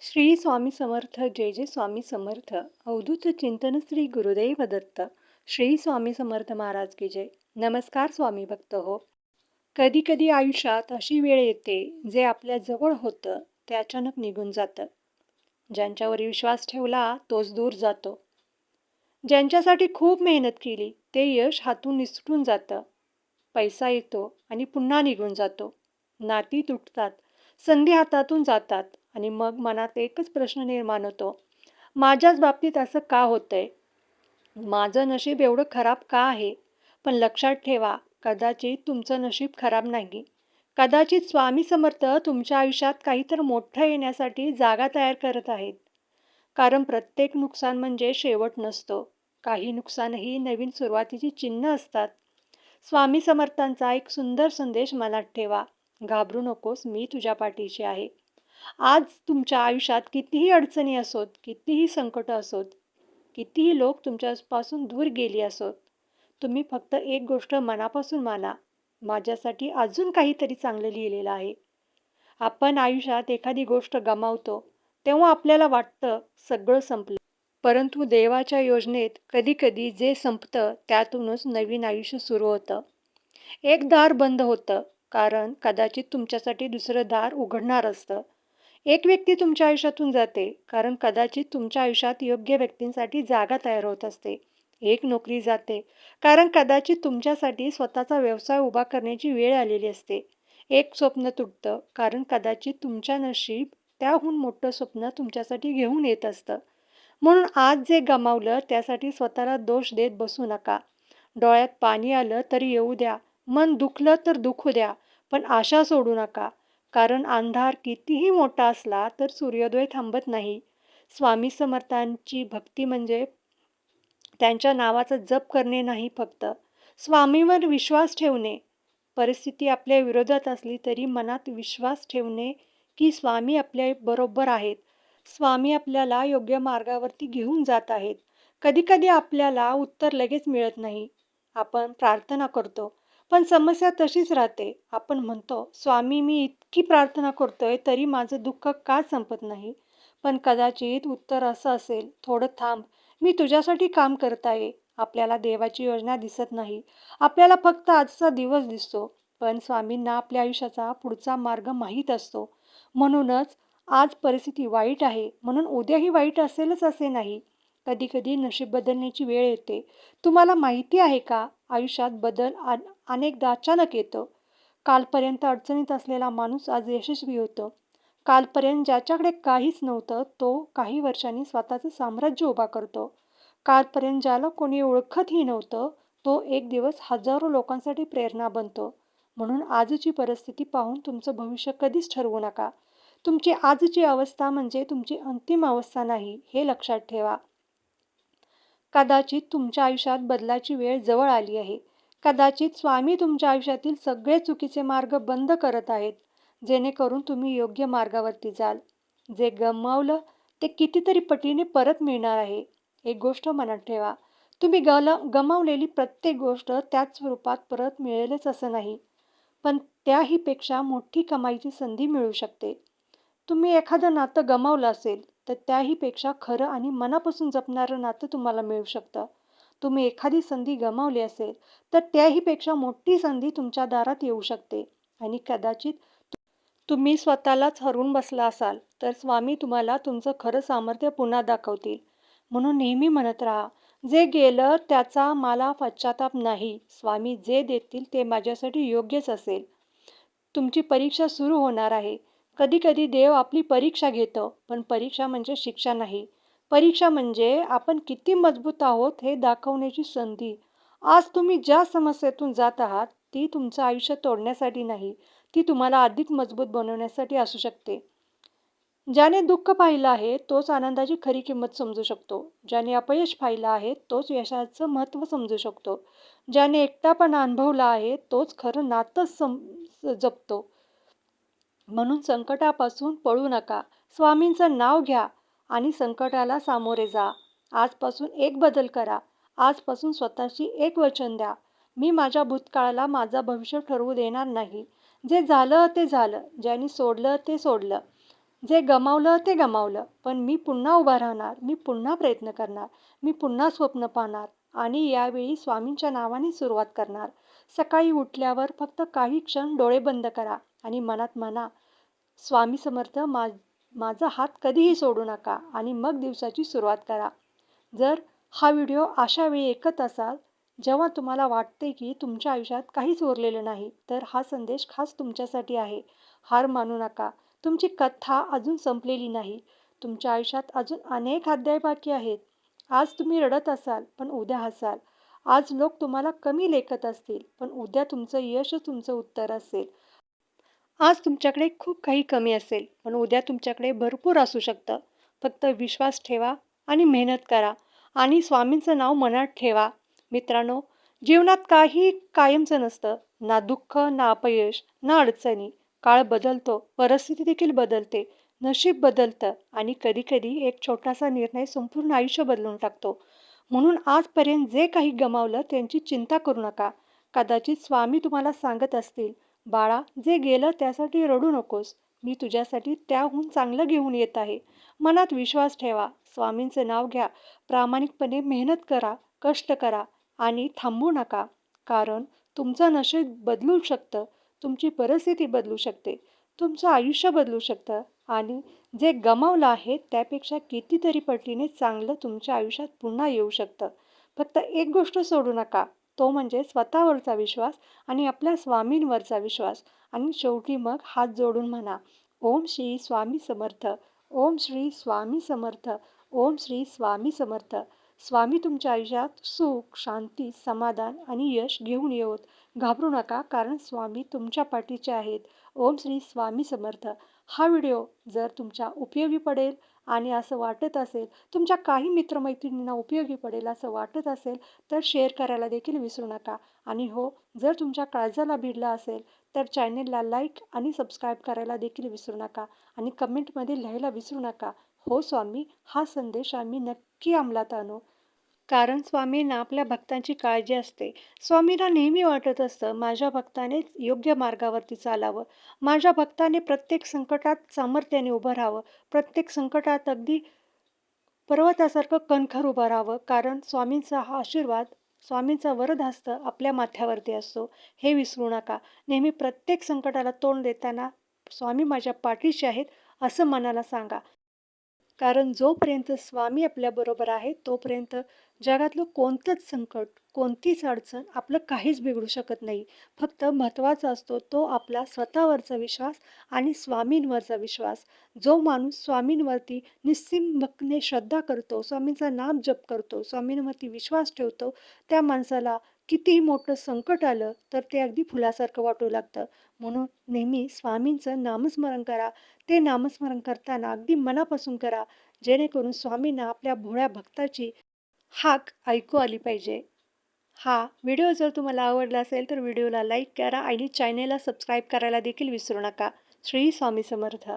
श्री स्वामी समर्थ जय जय स्वामी समर्थ अवधूत चिंतन श्री गुरुदेव दत्त श्री स्वामी समर्थ महाराज की जय. नमस्कार स्वामी भक्त हो. कधी कधी आयुष्यात अशी वेळ येते जे आपल्या जवळ होतं ते अचानक निघून जातं. ज्यांच्यावर विश्वास ठेवला तोच दूर जातो. ज्यांच्यासाठी खूप मेहनत केली ते यश हातून निसटून जातं. पैसा येतो आणि पुन्हा निघून जातो. नाती तुटतात, संधी हातातून जातात आणि मग मनात एकच प्रश्न निर्माण होतो, माझ्याच बाबतीत असं का होतंय? माझं नशीब एवढं खराब का आहे? पण लक्षात ठेवा, कदाचित तुमचं नशीब खराब नाही. कदाचित स्वामी समर्थ तुमच्या आयुष्यात काहीतरी मोठं येण्यासाठी जागा तयार करत आहेत. कारण प्रत्येक नुकसान म्हणजे शेवट नसतो. काही नुकसानही नवीन सुरुवातीची चिन्ह असतात. स्वामी समर्थांचा एक सुंदर संदेश मनात ठेवा. घाबरू नकोस, मी तुझ्या पाठीशी आहे. आज तुमच्या आयुष्यात कितीही अडचणी असोत, कितीही संकट असोत, कितीही लोक तुमच्यापासून दूर गेली असोत, तुम्ही फक्त एक गोष्ट मनापासून माना, माझ्यासाठी अजून काहीतरी चांगलं लिहिलेलं आहे. आपण आयुष्यात एखादी गोष्ट गमावतो तेव्हा आपल्याला वाटतं सगळं संपलं. परंतु देवाच्या योजनेत कधीकधी जे संपतं त्यातूनच नवीन आयुष्य सुरू होतं. एक दार बंद होतं कारण कदाचित तुमच्यासाठी दुसरं दार उघडणार असतं. एक व्यक्ती तुमच्या आयुष्यातून जाते कारण कदाचित तुमच्या आयुष्यात योग्य व्यक्तींसाठी जागा तयार होत असते. एक नोकरी जाते कारण कदाचित तुमच्यासाठी स्वतःचा व्यवसाय उभा करण्याची वेळ आलेली असते. एक स्वप्न तुटतं कारण कदाचित तुमच्या नशीब त्याहून मोठं स्वप्न तुमच्यासाठी घेऊन येत असतं. म्हणून आज जे गमावलं त्यासाठी स्वतःला दोष देत बसू नका. डोळ्यात पाणी आलं तरी येऊ द्या, मन दुखलं तर दुखू द्या, पण आशा सोडू नका. कारण अंधार कितीही मोठा असला तर सूर्योदय थांबत नाही. स्वामी समर्थांची भक्ती म्हणजे त्यांच्या नावाचा जप करणे नाही फक्त, स्वामीवर विश्वास ठेवणे. परिस्थिती आपल्या विरोधात असली तरी मनात विश्वास ठेवणे की स्वामी आपल्या बरोबर आहेत. स्वामी आपल्याला योग्य मार्गावरती घेऊन जात आहेत. कधीकधी आपल्याला उत्तर लगेच मिळत नाही. आपण प्रार्थना करतो, पण समस्या तशीच राहते. आपण म्हणतो, स्वामी मी इतकी प्रार्थना करतोय तरी माझं दुःख का संपत नाही? पण कदाचित उत्तर असं असेल, थोडं थांब, मी तुझ्यासाठी काम करत आहे. आपल्याला देवाची योजना दिसत नाही. आपल्याला फक्त आजचा दिवस दिसतो. पण स्वामींना आपल्या आयुष्याचा पुढचा मार्ग माहीत असतो. म्हणूनच आज परिस्थिती वाईट आहे म्हणून उद्याही वाईट असेलच असे नाही. कधी-कधी नशीब बदलण्याची वेळ येते. तुम्हाला माहिती आहे का, आयुष्यात बदल अनेकदा अचानक येतो. कालपर्यंत अडचणीत असलेला माणूस आज यशस्वी होतो. कालपर्यंत ज्याच्याकडे काहीच नव्हतं तो काही वर्षांनी स्वतःचं साम्राज्य उभा करतो. कालपर्यंत ज्याला कोणी ओळखतही नव्हतं तो एक दिवस हजारो लोकांसाठी प्रेरणा बनतो. म्हणून आजची परिस्थिती पाहून तुमचं भविष्य कधीच ठरवू नका. तुमची आजची अवस्था म्हणजे तुमची अंतिम अवस्था नाही, हे लक्षात ठेवा. कदाचित तुमच्या आयुष्यात बदलाची वेळ जवळ आली आहे. कदाचित स्वामी तुमच्या आयुष्यातील सगळे चुकीचे मार्ग बंद करत आहेत, जेणेकरून तुम्ही योग्य मार्गावरती जाल. जे गमावलं ते कितीतरी पटीने परत मिळणार आहे. एक गोष्ट मनात ठेवा, तुम्ही गमावलेली प्रत्येक गोष्ट त्याच स्वरूपात परत मिळेलच असं नाही, पण त्याहीपेक्षा मोठी कमाईची संधी मिळू शकते. तुम्ही एखादं नातं गमावलं असेल तर त्याहीपेक्षा खरं आणि मनापासून जपणारं नातं तुम्हाला मिळू शकतं. तुम्ही एखादी संधी गमावली असेल तर त्याहीपेक्षा मोठी संधी तुमच्या दारात येऊ शकते. आणि कदाचित तुम्ही स्वतःलाच हरवून बसला असाल तर स्वामी तुम्हाला तुमचं खरं सामर्थ्य पुन्हा दाखवतील. म्हणून नेहमी म्हणत राहा, जे गेलं त्याचा मला पश्चाताप नाही. स्वामी जे देतील ते माझ्यासाठी योग्यच असेल. तुमची परीक्षा सुरू होणार आहे. कधी-कधी देव आपली परीक्षा घेतो, पण परीक्षा म्हणजे शिक्षा नाही. परीक्षा म्हणजे आपण किती मजबूत आहोत हे दाखवण्याची संधी. आज तुम्ही ज्या समस्येतून जात आहात, ती तुमचं आयुष्य तोडण्यासाठी नाही, ती तुम्हाला अधिक मजबूत बनवण्यासाठी असू शकते. ज्याने दुःख पाहिलं आहे, तोच आनंदाची खरी किंमत समजू शकतो. ज्याने अपयश पाहिलं आहे, तोच यशाचं महत्त्व समजू शकतो. ज्याने एकटापणा अनुभवला आहे, तोच खरं नातं जपतो. म्हणून संकटापासून पळू नका. स्वामींचं नाव घ्या आणि संकटाला सामोरे जा. आजपासून एक बदल करा. आजपासून स्वतःशी एक वचन द्या. मी माझ्या भूतकाळाला माझा भविष्य ठरवू देणार नाही. जे झालं ते झालं. ज्यांनी सोडलं ते सोडलं. जे गमावलं ते गमावलं, पण मी पुन्हा उभा राहणार, मी पुन्हा प्रयत्न करणार, मी पुन्हा स्वप्न पाहणार आणि यावेळी स्वामींच्या नावाने सुरुवात करणार. सकाळी उठल्यावर फक्त काही क्षण डोळे बंद करा आणि मनात म्हणा, स्वामी समर्थ माझा हात कधीही सोडू नका आणि मग दिवसाची सुरुवात करा. जर हा व्हिडिओ अशा वेळी ऐकत असाल, जेव्हा तुम्हाला वाटते की तुमच्या आयुष्यात काहीच उरलेलं नाही, तर हा संदेश खास तुमच्यासाठी आहे. हार मानू नका. तुमची कथा अजून संपलेली नाही. तुमच्या आयुष्यात अजून अनेक अध्याय बाकी आहेत. आज तुम्ही रडत असाल, पण उद्या हसाल. आज लोक तुम्हाला कमी लेखत असतील, पण उद्या तुमचं यशच तुमचं उत्तर असेल. आज तुमच्याकडे खूप काही कमी असेल, पण उद्या तुमच्याकडे भरपूर असू शकतं. फक्त विश्वास ठेवा आणि मेहनत करा आणि स्वामींचं नाव मनात ठेवा. मित्रांनो, जीवनात काही कायमचं नसतं. ना दुःख, ना अपयश, ना अडचणी. काळ बदलतो, परिस्थिती देखील बदलते, नशीब बदलतं आणि कधी-कधी एक छोटासा निर्णय संपूर्ण आयुष्य बदलून टाकतो. म्हणून आजपर्यंत जे काही गमावलं त्यांची चिंता करू नका. कदाचित स्वामी तुम्हाला सांगत असतील, बाळा, जे गेलं त्यासाठी रडू नकोस. मी तुझ्यासाठी त्याहून चांगलं घेऊन येत आहे. मनात विश्वास ठेवा, स्वामींचं नाव घ्या, प्रामाणिकपणे मेहनत करा, कष्ट करा आणि थांबू नका. कारण तुमचं नशीब बदलू शकतं, तुमची परिस्थिती बदलू शकते, तुमचं आयुष्य बदलू शकतं आणि जे गमावलं आहे त्यापेक्षा कितीतरी पटीने चांगलं तुमच्या आयुष्यात पुन्हा येऊ शकतं. फक्त एक गोष्ट सोडू नका, तो म्हणजे स्वतःवरचा विश्वास आणि आपल्या स्वामींवरचा विश्वास. आणि शेवटी मग हात जोडून म्हणा, ओम श्री स्वामी समर्थ, ओम श्री स्वामी समर्थ, ओम श्री स्वामी समर्थ. स्वामी तुमच्या आयुष्यात सुख, शांती, समाधान आणि यश घेऊन येवोत. घाबरू नका, कारण स्वामी तुमच्या पाठीचे आहेत. ओम श्री स्वामी समर्थ. हा व्हिडिओ जर तुमच्या उपयोगी पडेल आणि असं वाटत असेल, तुमच्या काही मित्रमैत्रिणींना उपयोगी पडेल असं वाटत असेल, तर शेअर करायला देखील विसरू नका. आणि हो, जर तुमच्या काळजाला भिडला असेल, तर चॅनेलला लाईक आणि सबस्क्राईब करायला देखील विसरू नका आणि कमेंटमध्ये लिहायला विसरू नका, हो स्वामी, हा संदेश आम्ही नक्की अंमलात आणू. कारण स्वामींना आपल्या भक्तांची काळजी असते. स्वामींना नेहमी वाटत असतं, माझ्या भक्तानेच योग्य मार्गावरती चालावं. माझ्या भक्ताने प्रत्येक संकटात सामर्थ्याने उभं राहावं. प्रत्येक संकटात अगदी पर्वतासारखं कणखर उभं राहावं. कारण स्वामींचा हा आशीर्वाद, स्वामींचा वरदहस्त आपल्या माथ्यावरती असतो. हे विसरू नका. नेहमी प्रत्येक संकटाला तोंड देताना स्वामी माझ्या पाठीशी आहेत, असं मनाला सांगा. कारण जोपर्यंत स्वामी आपल्याबरोबर आहे, तोपर्यंत जगातलं कोणतंच संकट, कोणतीच अडचण आपलं काहीच बिघडू शकत नाही. फक्त महत्त्वाचा असतो तो आपला स्वतःवरचा विश्वास आणि स्वामींवरचा विश्वास. जो माणूस स्वामींवरती निस्सीमपणे श्रद्धा करतो, स्वामींचा नाम जप करतो, स्वामींवरती विश्वास ठेवतो, त्या माणसाला कितीही मोठं संकट आलं, तर ते अगदी फुलासारखं वाटू लागतं. म्हणून नेहमी स्वामींचं नामस्मरण करा. ते नामस्मरण करताना अगदी मनापासून करा, जेणेकरून स्वामींना आपल्या भोळ्या भक्ताची हाक ऐकू आली पाहिजे. हा व्हिडिओ जर तुम्हाला आवडला असेल तर व्हिडिओला लाईक करा आणि चॅनेलला सबस्क्राईब करायला देखील विसरू नका. श्री स्वामी समर्थ.